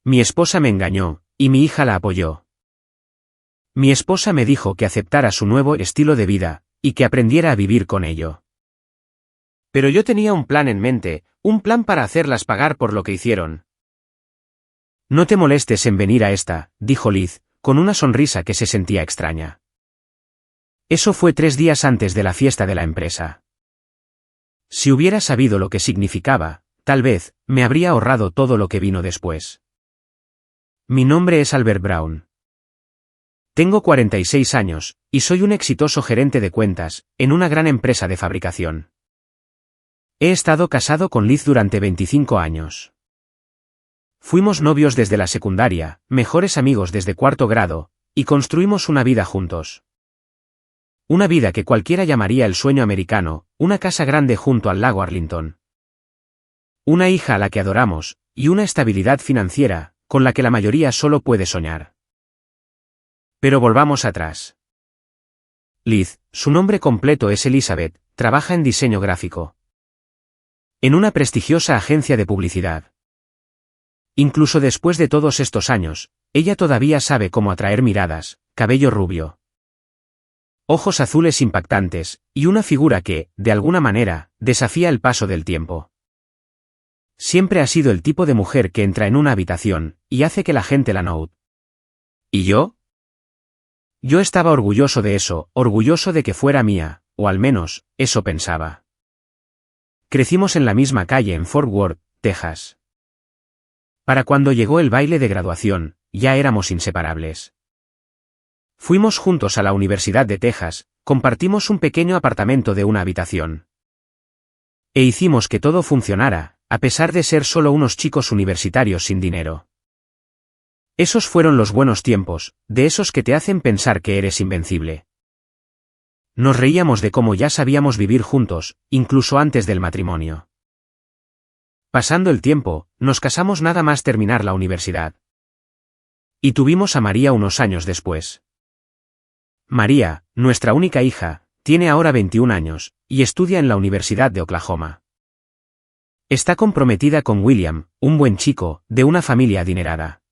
Mi esposa me engañó, y mi hija la apoyó. Mi esposa me dijo que aceptara su nuevo estilo de vida, y que aprendiera a vivir con ello. Pero yo tenía un plan en mente, un plan para hacerlas pagar por lo que hicieron. No te molestes en venir a esta, dijo Liz, con una sonrisa que se sentía extraña. Eso fue 3 días antes de la fiesta de la empresa. Si hubiera sabido lo que significaba, tal vez, me habría ahorrado todo lo que vino después. Mi nombre es Albert Brown. Tengo 46 años, y soy un exitoso gerente de cuentas, en una gran empresa de fabricación. He estado casado con Liz durante 25 años. Fuimos novios desde la secundaria, mejores amigos desde 4º grado, y construimos una vida juntos. Una vida que cualquiera llamaría el sueño americano, una casa grande junto al lago Arlington. Una hija a la que adoramos, y una estabilidad financiera, con la que la mayoría solo puede soñar. Pero volvamos atrás. Liz, su nombre completo es Elizabeth, trabaja en diseño gráfico. En una prestigiosa agencia de publicidad. Incluso después de todos estos años, ella todavía sabe cómo atraer miradas, cabello rubio, ojos azules impactantes, y una figura que, de alguna manera, desafía el paso del tiempo. Siempre ha sido el tipo de mujer que entra en una habitación, y hace que la gente la note. ¿Y yo? Yo estaba orgulloso de eso, orgulloso de que fuera mía, o al menos, eso pensaba. Crecimos en la misma calle en Fort Worth, Texas. Para cuando llegó el baile de graduación, ya éramos inseparables. Fuimos juntos a la Universidad de Texas, compartimos un pequeño apartamento de una habitación. E hicimos que todo funcionara, a pesar de ser solo unos chicos universitarios sin dinero. Esos fueron los buenos tiempos, de esos que te hacen pensar que eres invencible. Nos reíamos de cómo ya sabíamos vivir juntos, incluso antes del matrimonio. Pasando el tiempo, nos casamos nada más terminar la universidad. Y tuvimos a María unos años después. María, nuestra única hija, tiene ahora 21 años, y estudia en la Universidad de Oklahoma. Está comprometida con William, un buen chico, de una familia adinerada.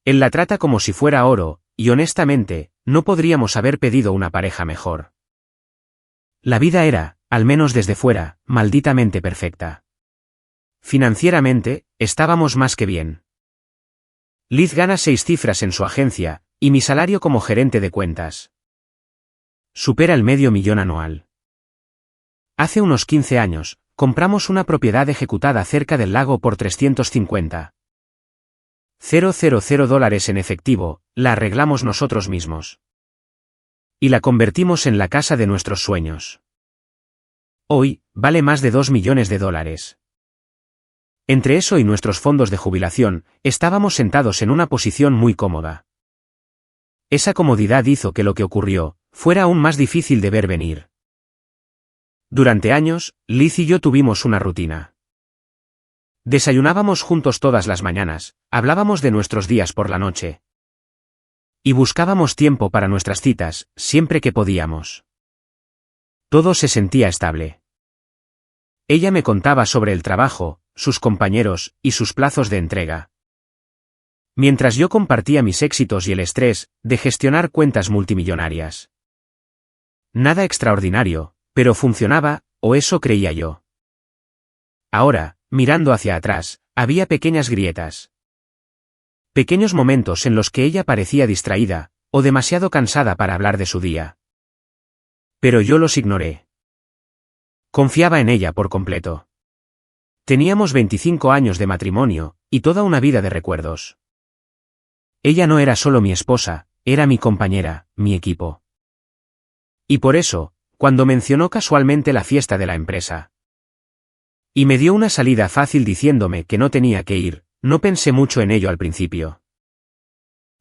Él la trata como si fuera oro, y honestamente, no podríamos haber pedido una pareja mejor. La vida era, al menos desde fuera, malditamente perfecta. Financieramente, estábamos más que bien. Liz gana 6 cifras en su agencia, y mi salario como gerente de cuentas supera el $500,000 anual. Hace unos 15 años, compramos una propiedad ejecutada cerca del lago por $350,000 en efectivo, la arreglamos nosotros mismos. Y la convertimos en la casa de nuestros sueños. Hoy, vale más de $2 millones. Entre eso y nuestros fondos de jubilación, estábamos sentados en una posición muy cómoda. Esa comodidad hizo que lo que ocurrió, fuera aún más difícil de ver venir. Durante años, Liz y yo tuvimos una rutina. Desayunábamos juntos todas las mañanas, hablábamos de nuestros días por la noche. Y buscábamos tiempo para nuestras citas, siempre que podíamos. Todo se sentía estable. Ella me contaba sobre el trabajo, sus compañeros, y sus plazos de entrega. Mientras yo compartía mis éxitos y el estrés de gestionar cuentas multimillonarias. Nada extraordinario, pero funcionaba, o eso creía yo. Ahora, mirando hacia atrás, había pequeñas grietas. Pequeños momentos en los que ella parecía distraída, o demasiado cansada para hablar de su día. Pero yo los ignoré. Confiaba en ella por completo. Teníamos 25 años de matrimonio, y toda una vida de recuerdos. Ella no era solo mi esposa, era mi compañera, mi equipo. Y por eso, cuando mencionó casualmente la fiesta de la empresa, y me dio una salida fácil diciéndome que no tenía que ir, no pensé mucho en ello al principio.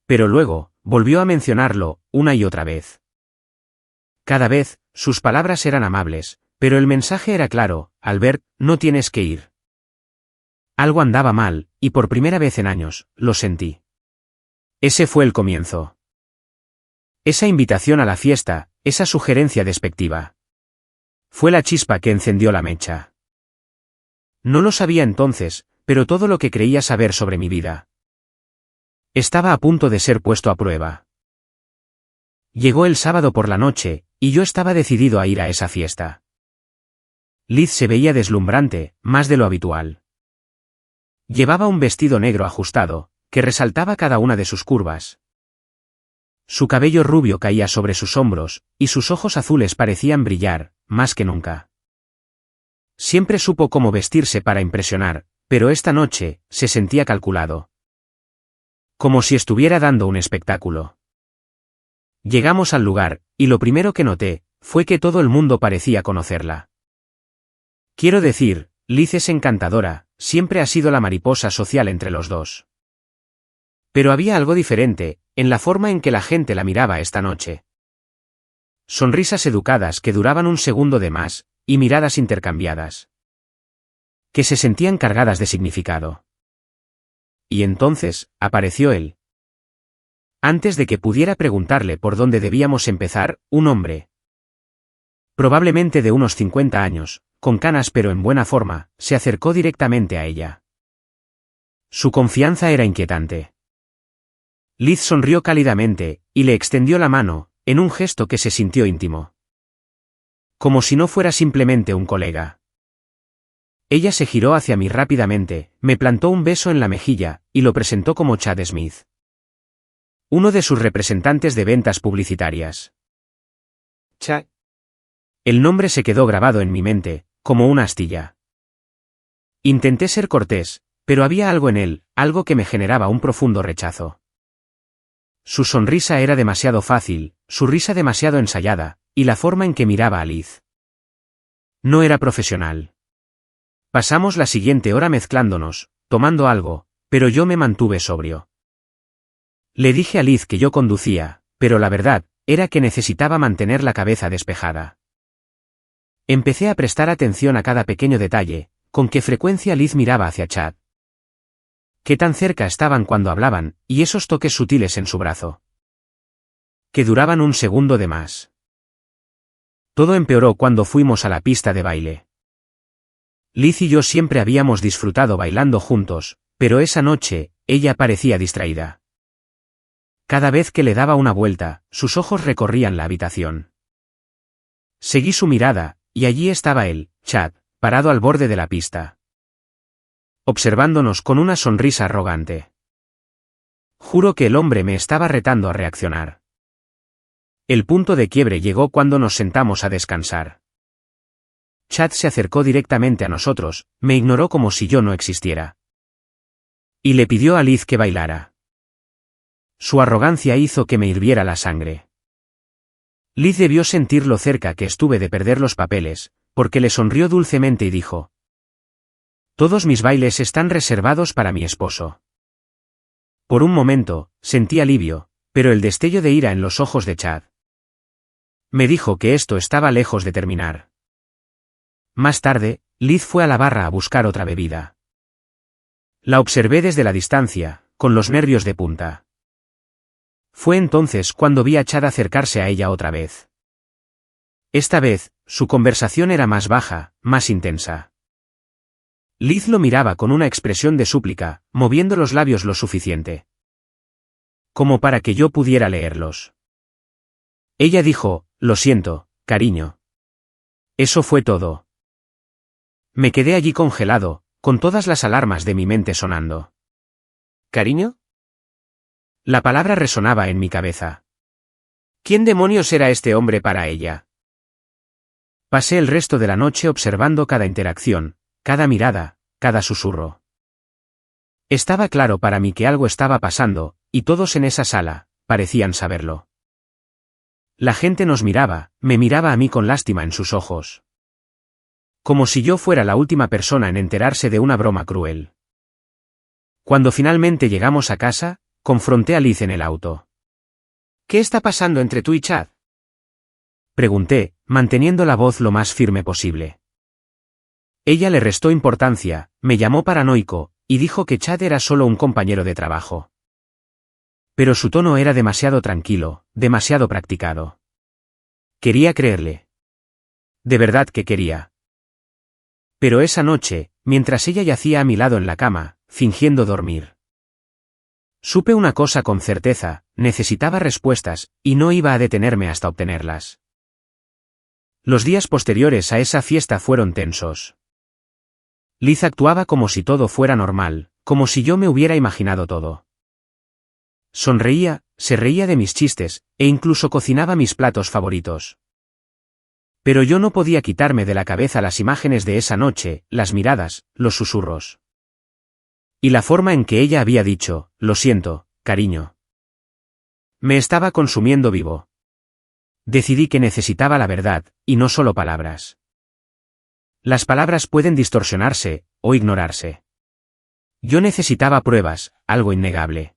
Pero luego, volvió a mencionarlo, una y otra vez. Cada vez, sus palabras eran amables, pero el mensaje era claro: Albert, no tienes que ir. Algo andaba mal, y por primera vez en años, lo sentí. Ese fue el comienzo. Esa invitación a la fiesta, esa sugerencia despectiva. Fue la chispa que encendió la mecha. No lo sabía entonces, pero todo lo que creía saber sobre mi vida, Estaba a punto de ser puesto a prueba. Llegó el sábado por la noche, y yo estaba decidido a ir a esa fiesta. Liz se veía deslumbrante, más de lo habitual. Llevaba un vestido negro ajustado, que resaltaba cada una de sus curvas. Su cabello rubio caía sobre sus hombros, y sus ojos azules parecían brillar, más que nunca. Siempre supo cómo vestirse para impresionar, pero esta noche, se sentía calculado. Como si estuviera dando un espectáculo. Llegamos al lugar, y lo primero que noté, fue que todo el mundo parecía conocerla. Quiero decir, Liz es encantadora, siempre ha sido la mariposa social entre los dos. Pero había algo diferente, en la forma en que la gente la miraba esta noche. Sonrisas educadas que duraban un segundo de más, y miradas intercambiadas. Que se sentían cargadas de significado. Y entonces, apareció él. Antes de que pudiera preguntarle por dónde debíamos empezar, un hombre. Probablemente de unos 50 años, con canas pero en buena forma, se acercó directamente a ella. Su confianza era inquietante. Liz sonrió cálidamente, y le extendió la mano, en un gesto que se sintió íntimo. Como si no fuera simplemente un colega. Ella se giró hacia mí rápidamente, me plantó un beso en la mejilla, y lo presentó como Chad Smith. Uno de sus representantes de ventas publicitarias. Chad. El nombre se quedó grabado en mi mente, como una astilla. Intenté ser cortés, pero había algo en él, algo que me generaba un profundo rechazo. Su sonrisa era demasiado fácil, su risa demasiado ensayada, y la forma en que miraba a Liz. No era profesional. Pasamos la siguiente hora mezclándonos, tomando algo, pero yo me mantuve sobrio. Le dije a Liz que yo conducía, pero la verdad, era que necesitaba mantener la cabeza despejada. Empecé a prestar atención a cada pequeño detalle, con qué frecuencia Liz miraba hacia Chad. Qué tan cerca estaban cuando hablaban, y esos toques sutiles en su brazo. Que duraban un segundo de más. Todo empeoró cuando fuimos a la pista de baile. Liz y yo siempre habíamos disfrutado bailando juntos, pero esa noche, ella parecía distraída. Cada vez que le daba una vuelta, sus ojos recorrían la habitación. Seguí su mirada, y allí estaba él, Chad, parado al borde de la pista. Observándonos con una sonrisa arrogante. Juro que el hombre me estaba retando a reaccionar. El punto de quiebre llegó cuando nos sentamos a descansar. Chad se acercó directamente a nosotros, me ignoró como si yo no existiera. Y le pidió a Liz que bailara. Su arrogancia hizo que me hirviera la sangre. Liz debió sentir lo cerca que estuve de perder los papeles, porque le sonrió dulcemente y dijo: «Todos mis bailes están reservados para mi esposo». Por un momento, sentí alivio, pero el destello de ira en los ojos de Chad. Me dijo que esto estaba lejos de terminar. Más tarde, Liz fue a la barra a buscar otra bebida. La observé desde la distancia, con los nervios de punta. Fue entonces cuando vi a Chad acercarse a ella otra vez. Esta vez, su conversación era más baja, más intensa. Liz lo miraba con una expresión de súplica, moviendo los labios lo suficiente como para que yo pudiera leerlos. Ella dijo: «Lo siento, cariño». Eso fue todo. Me quedé allí congelado, con todas las alarmas de mi mente sonando. ¿Cariño? La palabra resonaba en mi cabeza. ¿Quién demonios era este hombre para ella? Pasé el resto de la noche observando cada interacción, cada mirada, cada susurro. Estaba claro para mí que algo estaba pasando, y todos en esa sala, parecían saberlo. La gente nos miraba, me miraba a mí con lástima en sus ojos. Como si yo fuera la última persona en enterarse de una broma cruel. Cuando finalmente llegamos a casa, confronté a Liz en el auto. «¿Qué está pasando entre tú y Chad?», pregunté, manteniendo la voz lo más firme posible. Ella le restó importancia, me llamó paranoico, y dijo que Chad era solo un compañero de trabajo. Pero su tono era demasiado tranquilo, demasiado practicado. Quería creerle. De verdad que quería. Pero esa noche, mientras ella yacía a mi lado en la cama, fingiendo dormir, Supe una cosa con certeza, necesitaba respuestas, y no iba a detenerme hasta obtenerlas. Los días posteriores a esa fiesta fueron tensos. Liz actuaba como si todo fuera normal, como si yo me hubiera imaginado todo. Sonreía, se reía de mis chistes, e incluso cocinaba mis platos favoritos. Pero yo no podía quitarme de la cabeza las imágenes de esa noche, las miradas, los susurros. Y la forma en que ella había dicho, lo siento, cariño. Me estaba consumiendo vivo. Decidí que necesitaba la verdad, y no solo palabras. Las palabras pueden distorsionarse, o ignorarse. Yo necesitaba pruebas, algo innegable.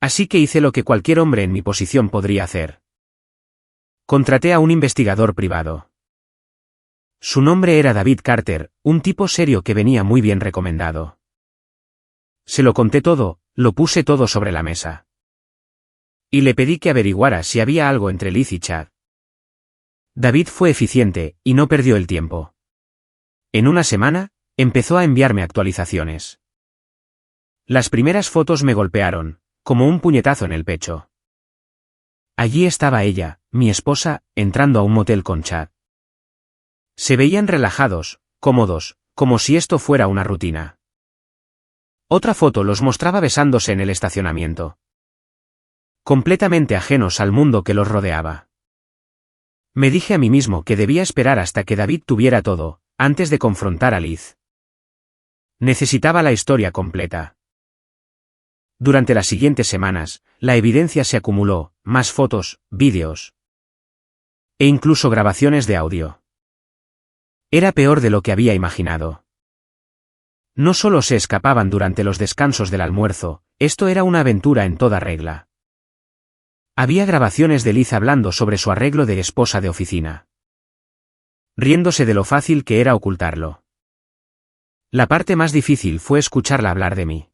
Así que hice lo que cualquier hombre en mi posición podría hacer. Contraté a un investigador privado. Su nombre era David Carter, un tipo serio que venía muy bien recomendado. Se lo conté todo, lo puse todo sobre la mesa. Y le pedí que averiguara si había algo entre Liz y Chad. David fue eficiente, y no perdió el tiempo. En una semana, empezó a enviarme actualizaciones. Las primeras fotos me golpearon, como un puñetazo en el pecho. Allí estaba ella, mi esposa, entrando a un motel con Chad. Se veían relajados, cómodos, como si esto fuera una rutina. Otra foto los mostraba besándose en el estacionamiento. Completamente ajenos al mundo que los rodeaba. Me dije a mí mismo que debía esperar hasta que David tuviera todo, antes de confrontar a Liz. Necesitaba la historia completa. Durante las siguientes semanas, la evidencia se acumuló, más fotos, vídeos. E incluso grabaciones de audio. Era peor de lo que había imaginado. No solo se escapaban durante los descansos del almuerzo, esto era una aventura en toda regla. Había grabaciones de Liz hablando sobre su arreglo de esposa de oficina. Riéndose de lo fácil que era ocultarlo. La parte más difícil fue escucharla hablar de mí.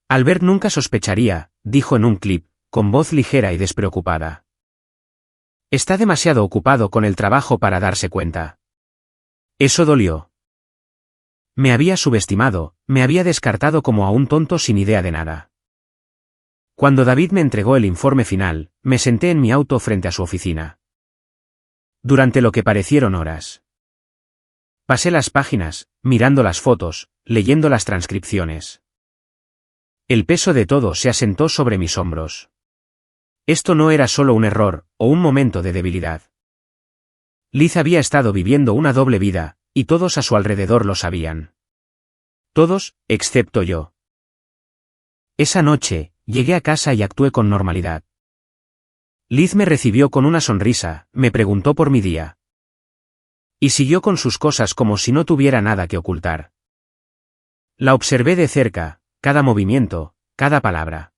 Albert nunca sospecharía, dijo en un clip, con voz ligera y despreocupada. Está demasiado ocupado con el trabajo para darse cuenta. Eso dolió. Me había subestimado, me había descartado como a un tonto sin idea de nada. Cuando David me entregó el informe final, me senté en mi auto frente a su oficina. Durante lo que parecieron horas. Pasé las páginas, mirando las fotos, leyendo las transcripciones. El peso de todo se asentó sobre mis hombros. Esto no era solo un error, o un momento de debilidad. Liz había estado viviendo una doble vida, y todos a su alrededor lo sabían. Todos, excepto yo. Esa noche, llegué a casa y actué con normalidad. Liz me recibió con una sonrisa, me preguntó por mi día. Y siguió con sus cosas como si no tuviera nada que ocultar. La observé de cerca, cada movimiento, cada palabra.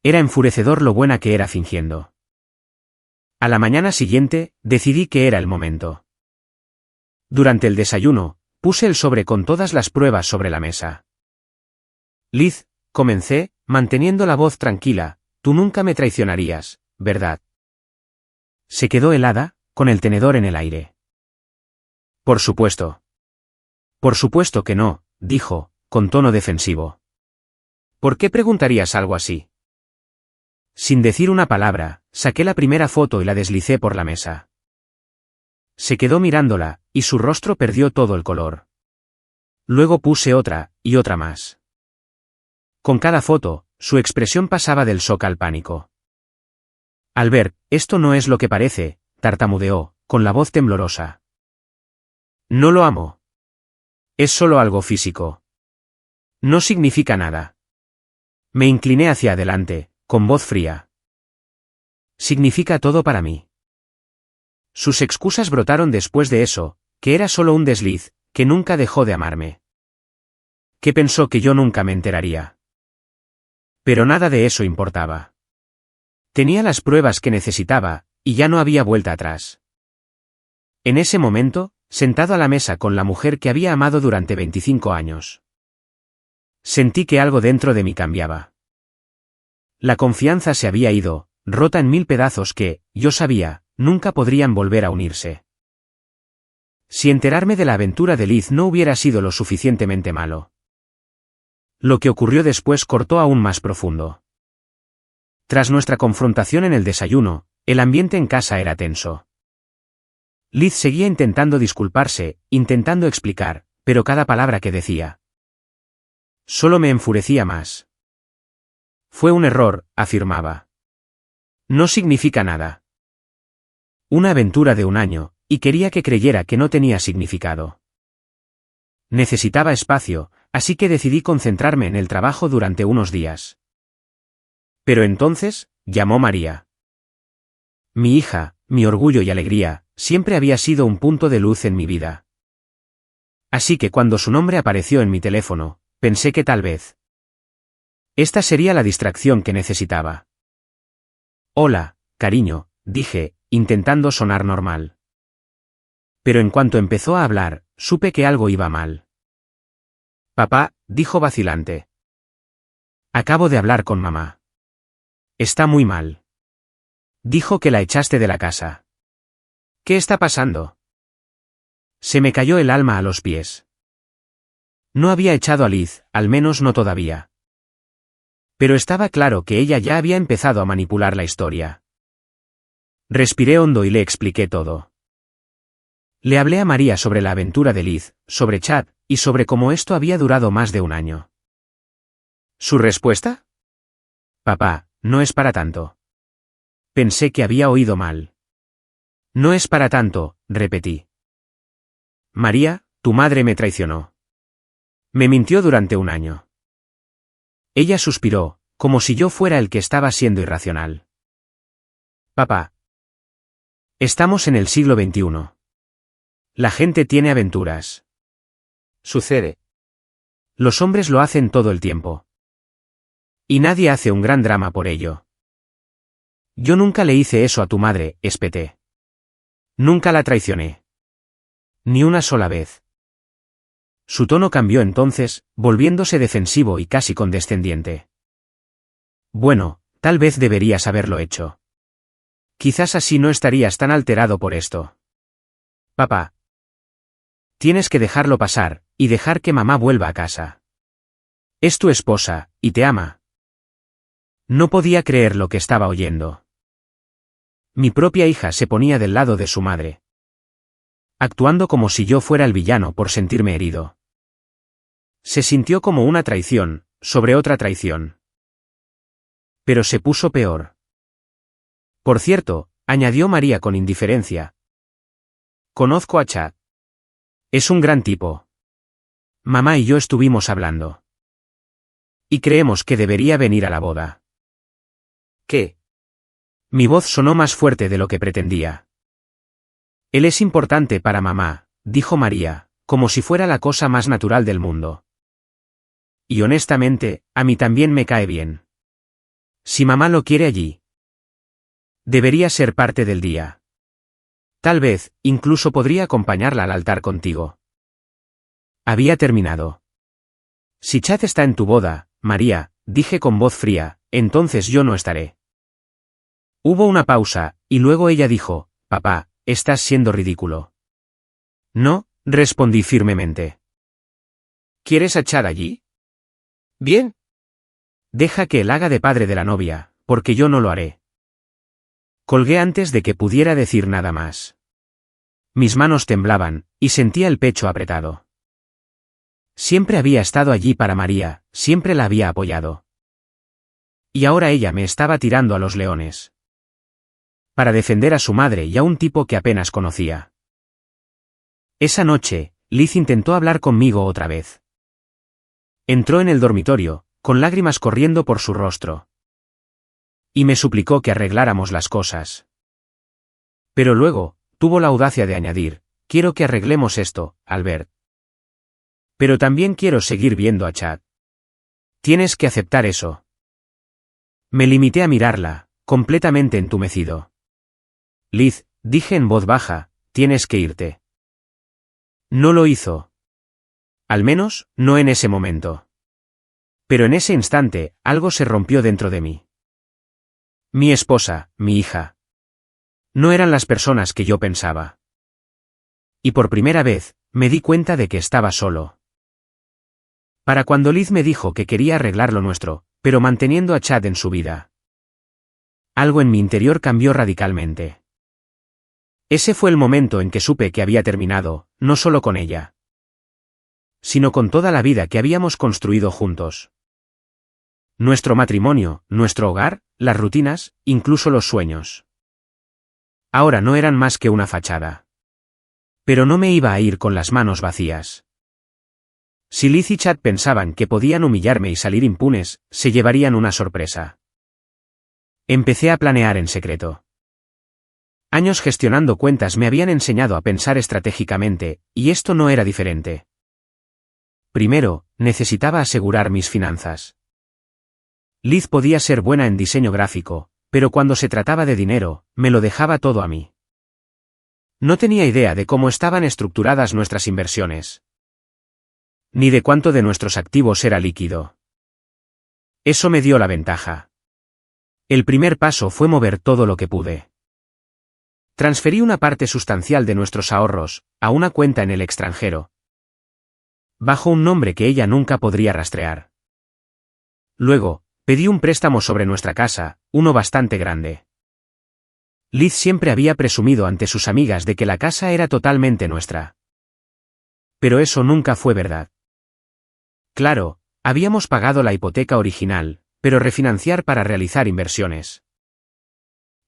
Era enfurecedor lo buena que era fingiendo. A la mañana siguiente, decidí que era el momento. Durante el desayuno, puse el sobre con todas las pruebas sobre la mesa. Liz, comencé, manteniendo la voz tranquila, tú nunca me traicionarías, ¿verdad? Se quedó helada, con el tenedor en el aire. Por supuesto. Por supuesto que no, dijo, con tono defensivo. ¿Por qué preguntarías algo así? Sin decir una palabra, saqué la primera foto y la deslicé por la mesa. Se quedó mirándola, y su rostro perdió todo el color. Luego puse otra, y otra más. Con cada foto, su expresión pasaba del shock al pánico. Albert, esto no es lo que parece, tartamudeó, con la voz temblorosa. No lo amo. Es solo algo físico. No significa nada. Me incliné hacia adelante, con voz fría. Significa todo para mí. Sus excusas brotaron después de eso, que era solo un desliz, que nunca dejó de amarme. Que pensó que yo nunca me enteraría. Pero nada de eso importaba. Tenía las pruebas que necesitaba, y ya no había vuelta atrás. En ese momento, sentado a la mesa con la mujer que había amado durante 25 años. Sentí que algo dentro de mí cambiaba. La confianza se había ido, rota en 1000 pedazos que, yo sabía, nunca podrían volver a unirse. Si enterarme de la aventura de Liz no hubiera sido lo suficientemente malo. Lo que ocurrió después cortó aún más profundo. Tras nuestra confrontación en el desayuno, el ambiente en casa era tenso. Liz seguía intentando disculparse, intentando explicar, pero cada palabra que decía solo me enfurecía más. Fue un error, afirmaba. No significa nada. Una aventura de un año, y quería que creyera que no tenía significado. Necesitaba espacio, así que decidí concentrarme en el trabajo durante unos días. Pero entonces, llamó María. Mi hija, mi orgullo y alegría, siempre había sido un punto de luz en mi vida. Así que cuando su nombre apareció en mi teléfono, pensé que tal vez esta sería la distracción que necesitaba. Hola, cariño, dije, intentando sonar normal. Pero en cuanto empezó a hablar, supe que algo iba mal. Papá, dijo vacilante. Acabo de hablar con mamá. Está muy mal. Dijo que la echaste de la casa. ¿Qué está pasando? Se me cayó el alma a los pies. No había echado a Liz, al menos no todavía. Pero estaba claro que ella ya había empezado a manipular la historia. Respiré hondo y le expliqué todo. Le hablé a María sobre la aventura de Liz, sobre Chad, y sobre cómo esto había durado más de un año. ¿Su respuesta? Papá, no es para tanto. Pensé que había oído mal. No es para tanto, repetí. María, tu madre me traicionó. Me mintió durante un año. Ella suspiró, como si yo fuera el que estaba siendo irracional. Papá. Estamos en el siglo XXI. La gente tiene aventuras. Sucede. Los hombres lo hacen todo el tiempo. Y nadie hace un gran drama por ello. Yo nunca le hice eso a tu madre, espeté. Nunca la traicioné. Ni una sola vez. Su tono cambió entonces, volviéndose defensivo y casi condescendiente. Bueno, tal vez deberías haberlo hecho. Quizás así no estarías tan alterado por esto. Papá. Tienes que dejarlo pasar, y dejar que mamá vuelva a casa. Es tu esposa, y te ama. No podía creer lo que estaba oyendo. Mi propia hija se ponía del lado de su madre. Actuando como si yo fuera el villano por sentirme herido. Se sintió como una traición, sobre otra traición. Pero se puso peor. Por cierto, añadió María con indiferencia. Conozco a Chad. Es un gran tipo. Mamá y yo estuvimos hablando. Y creemos que debería venir a la boda. ¿Qué? Mi voz sonó más fuerte de lo que pretendía. Él es importante para mamá, dijo María, como si fuera la cosa más natural del mundo. Y honestamente, a mí también me cae bien. Si mamá lo quiere allí. Debería ser parte del día. Tal vez, incluso podría acompañarla al altar contigo. Había terminado. Si Chad está en tu boda, María, dije con voz fría, entonces yo no estaré. Hubo una pausa, y luego ella dijo, papá, estás siendo ridículo. No, respondí firmemente. ¿Quieres a Chad allí? Bien. Deja que él haga de padre de la novia, porque yo no lo haré. Colgué antes de que pudiera decir nada más. Mis manos temblaban, y sentía el pecho apretado. Siempre había estado allí para María, siempre la había apoyado. Y ahora ella me estaba tirando a los leones. Para defender a su madre y a un tipo que apenas conocía. Esa noche, Liz intentó hablar conmigo otra vez. Entró en el dormitorio, con lágrimas corriendo por su rostro. Y me suplicó que arregláramos las cosas. Pero luego, tuvo la audacia de añadir, quiero que arreglemos esto, Albert. Pero también quiero seguir viendo a Chad. Tienes que aceptar eso. Me limité a mirarla, completamente entumecido. Liz, dije en voz baja, tienes que irte. No lo hizo. Al menos, no en ese momento. Pero en ese instante, algo se rompió dentro de mí. Mi esposa, mi hija. No eran las personas que yo pensaba. Y por primera vez, me di cuenta de que estaba solo. Para cuando Liz me dijo que quería arreglar lo nuestro, pero manteniendo a Chad en su vida. Algo en mi interior cambió radicalmente. Ese fue el momento en que supe que había terminado, no solo con ella, sino con toda la vida que habíamos construido juntos. Nuestro matrimonio, nuestro hogar, las rutinas, incluso los sueños. Ahora no eran más que una fachada. Pero no me iba a ir con las manos vacías. Si Liz y Chad pensaban que podían humillarme y salir impunes, se llevarían una sorpresa. Empecé a planear en secreto. Años gestionando cuentas me habían enseñado a pensar estratégicamente, y esto no era diferente. Primero, necesitaba asegurar mis finanzas. Liz podía ser buena en diseño gráfico, pero cuando se trataba de dinero, me lo dejaba todo a mí. No tenía idea de cómo estaban estructuradas nuestras inversiones, ni de cuánto de nuestros activos era líquido. Eso me dio la ventaja. El primer paso fue mover todo lo que pude. Transferí una parte sustancial de nuestros ahorros a una cuenta en el extranjero, bajo un nombre que ella nunca podría rastrear. Luego, pedí un préstamo sobre nuestra casa, uno bastante grande. Liz siempre había presumido ante sus amigas de que la casa era totalmente nuestra. Pero eso nunca fue verdad. Claro, habíamos pagado la hipoteca original, pero refinanciar para realizar inversiones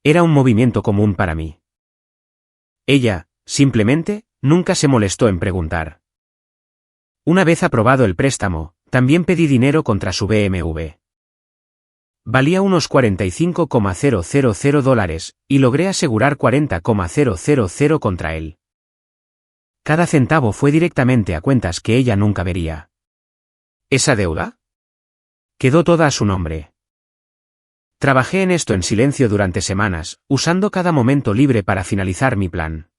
era un movimiento común para mí. Ella, simplemente, nunca se molestó en preguntar. Una vez aprobado el préstamo, también pedí dinero contra su BMW. Valía unos $45,000 y logré asegurar $40,000 contra él. Cada centavo fue directamente a cuentas que ella nunca vería. ¿Esa deuda? Quedó toda a su nombre. Trabajé en esto en silencio durante semanas, usando cada momento libre para finalizar mi plan.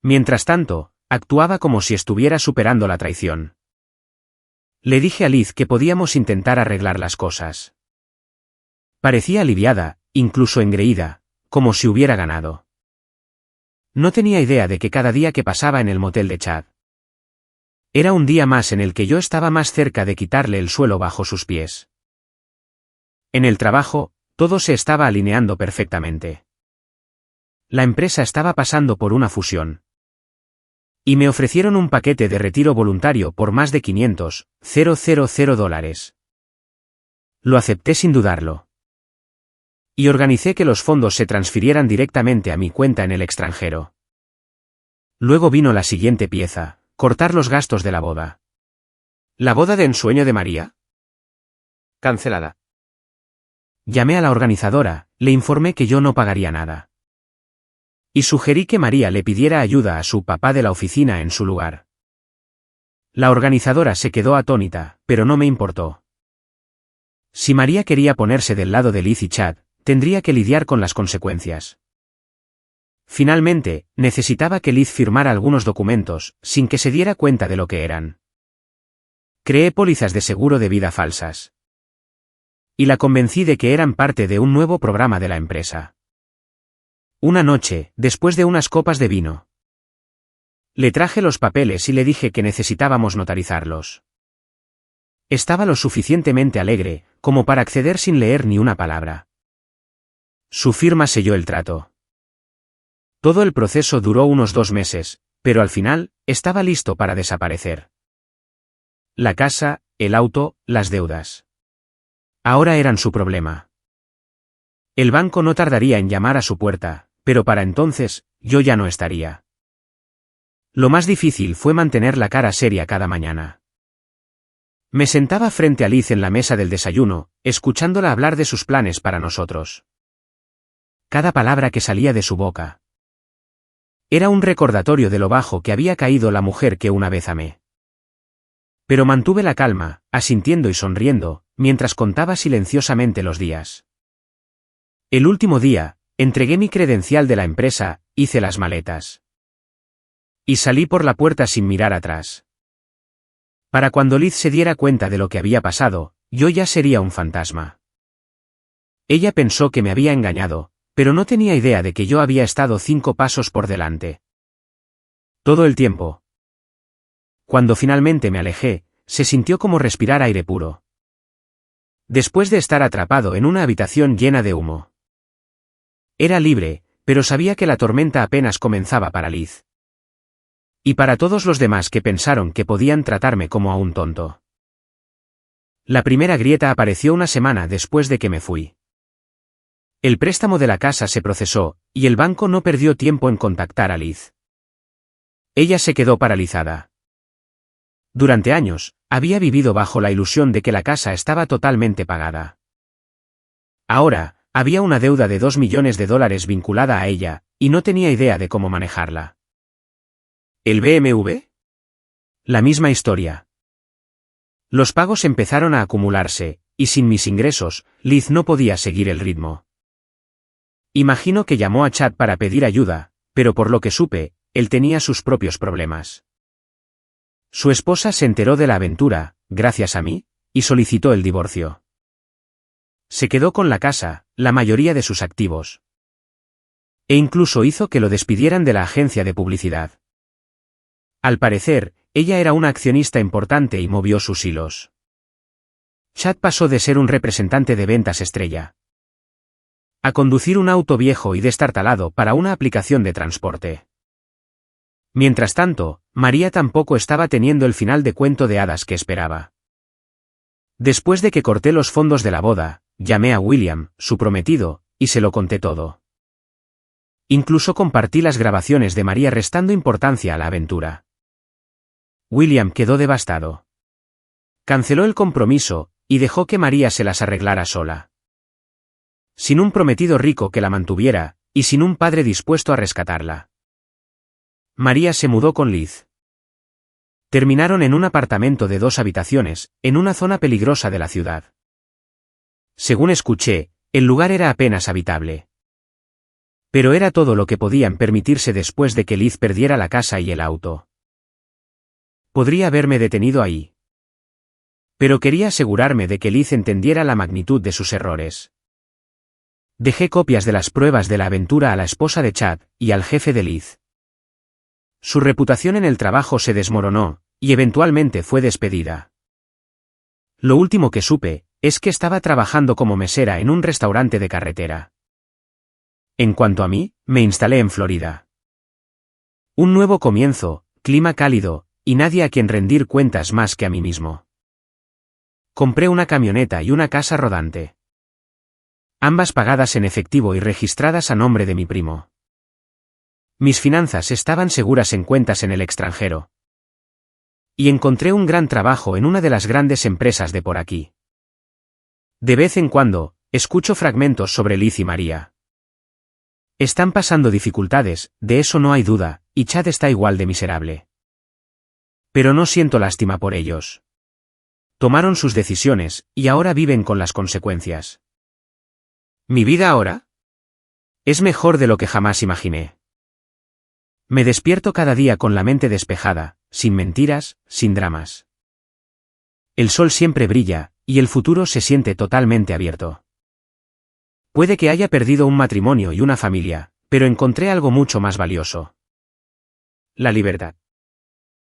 Mientras tanto, actuaba como si estuviera superando la traición. Le dije a Liz que podíamos intentar arreglar las cosas. Parecía aliviada, incluso engreída, como si hubiera ganado. No tenía idea de que cada día que pasaba en el motel de Chad era un día más en el que yo estaba más cerca de quitarle el suelo bajo sus pies. En el trabajo, todo se estaba alineando perfectamente. La empresa estaba pasando por una fusión. Y me ofrecieron un paquete de retiro voluntario por más de $500,000. Lo acepté sin dudarlo. Y organicé que los fondos se transfirieran directamente a mi cuenta en el extranjero. Luego vino la siguiente pieza, cortar los gastos de la boda. ¿La boda de ensueño de María? Cancelada. Llamé a la organizadora, le informé que yo no pagaría nada. Y sugerí que María le pidiera ayuda a su papá de la oficina en su lugar. La organizadora se quedó atónita, pero no me importó. Si María quería ponerse del lado de Liz y Chad, tendría que lidiar con las consecuencias. Finalmente, necesitaba que Liz firmara algunos documentos, sin que se diera cuenta de lo que eran. Creé pólizas de seguro de vida falsas. Y la convencí de que eran parte de un nuevo programa de la empresa. Una noche, después de unas copas de vino, le traje los papeles y le dije que necesitábamos notarizarlos. Estaba lo suficientemente alegre, como para acceder sin leer ni una palabra. Su firma selló el trato. Todo el proceso duró unos 2 meses, pero al final, estaba listo para desaparecer. La casa, el auto, las deudas. Ahora eran su problema. El banco no tardaría en llamar a su puerta, pero para entonces, yo ya no estaría. Lo más difícil fue mantener la cara seria cada mañana. Me sentaba frente a Liz en la mesa del desayuno, escuchándola hablar de sus planes para nosotros. Cada palabra que salía de su boca era un recordatorio de lo bajo que había caído la mujer que una vez amé. Pero mantuve la calma, asintiendo y sonriendo, mientras contaba silenciosamente los días. El último día, entregué mi credencial de la empresa, hice las maletas. Y salí por la puerta sin mirar atrás. Para cuando Liz se diera cuenta de lo que había pasado, yo ya sería un fantasma. Ella pensó que me había engañado, pero no tenía idea de que yo había estado 5 pasos por delante. Todo el tiempo. Cuando finalmente me alejé, se sintió como respirar aire puro. Después de estar atrapado en una habitación llena de humo. Era libre, pero sabía que la tormenta apenas comenzaba para Liz. Y para todos los demás que pensaron que podían tratarme como a un tonto. La primera grieta apareció una semana después de que me fui. El préstamo de la casa se procesó, y el banco no perdió tiempo en contactar a Liz. Ella se quedó paralizada. Durante años, había vivido bajo la ilusión de que la casa estaba totalmente pagada. Ahora, había una deuda de $2 millones vinculada a ella, y no tenía idea de cómo manejarla. ¿El BMW? La misma historia. Los pagos empezaron a acumularse, y sin mis ingresos, Liz no podía seguir el ritmo. Imagino que llamó a Chad para pedir ayuda, pero por lo que supe, él tenía sus propios problemas. Su esposa se enteró de la aventura, gracias a mí, y solicitó el divorcio. Se quedó con la casa, la mayoría de sus activos. E incluso hizo que lo despidieran de la agencia de publicidad. Al parecer, ella era una accionista importante y movió sus hilos. Chad pasó de ser un representante de ventas estrella a conducir un auto viejo y destartalado para una aplicación de transporte. Mientras tanto, María tampoco estaba teniendo el final de cuento de hadas que esperaba. Después de que corté los fondos de la boda, llamé a William, su prometido, y se lo conté todo. Incluso compartí las grabaciones de María restando importancia a la aventura. William quedó devastado. Canceló el compromiso, y dejó que María se las arreglara sola. Sin un prometido rico que la mantuviera, y sin un padre dispuesto a rescatarla. María se mudó con Liz. Terminaron en un apartamento de 2 habitaciones, en una zona peligrosa de la ciudad. Según escuché, el lugar era apenas habitable. Pero era todo lo que podían permitirse después de que Liz perdiera la casa y el auto. Podría haberme detenido ahí. Pero quería asegurarme de que Liz entendiera la magnitud de sus errores. Dejé copias de las pruebas de la aventura a la esposa de Chad, y al jefe de Liz. Su reputación en el trabajo se desmoronó, y eventualmente fue despedida. Lo último que supe, es que estaba trabajando como mesera en un restaurante de carretera. En cuanto a mí, me instalé en Florida. Un nuevo comienzo, clima cálido, y nadie a quien rendir cuentas más que a mí mismo. Compré una camioneta y una casa rodante. Ambas pagadas en efectivo y registradas a nombre de mi primo. Mis finanzas estaban seguras en cuentas en el extranjero. Y encontré un gran trabajo en una de las grandes empresas de por aquí. De vez en cuando, escucho fragmentos sobre Liz y María. Están pasando dificultades, de eso no hay duda, y Chad está igual de miserable. Pero no siento lástima por ellos. Tomaron sus decisiones, y ahora viven con las consecuencias. ¿Mi vida ahora? Es mejor de lo que jamás imaginé. Me despierto cada día con la mente despejada, sin mentiras, sin dramas. El sol siempre brilla, y el futuro se siente totalmente abierto. Puede que haya perdido un matrimonio y una familia, pero encontré algo mucho más valioso. La libertad.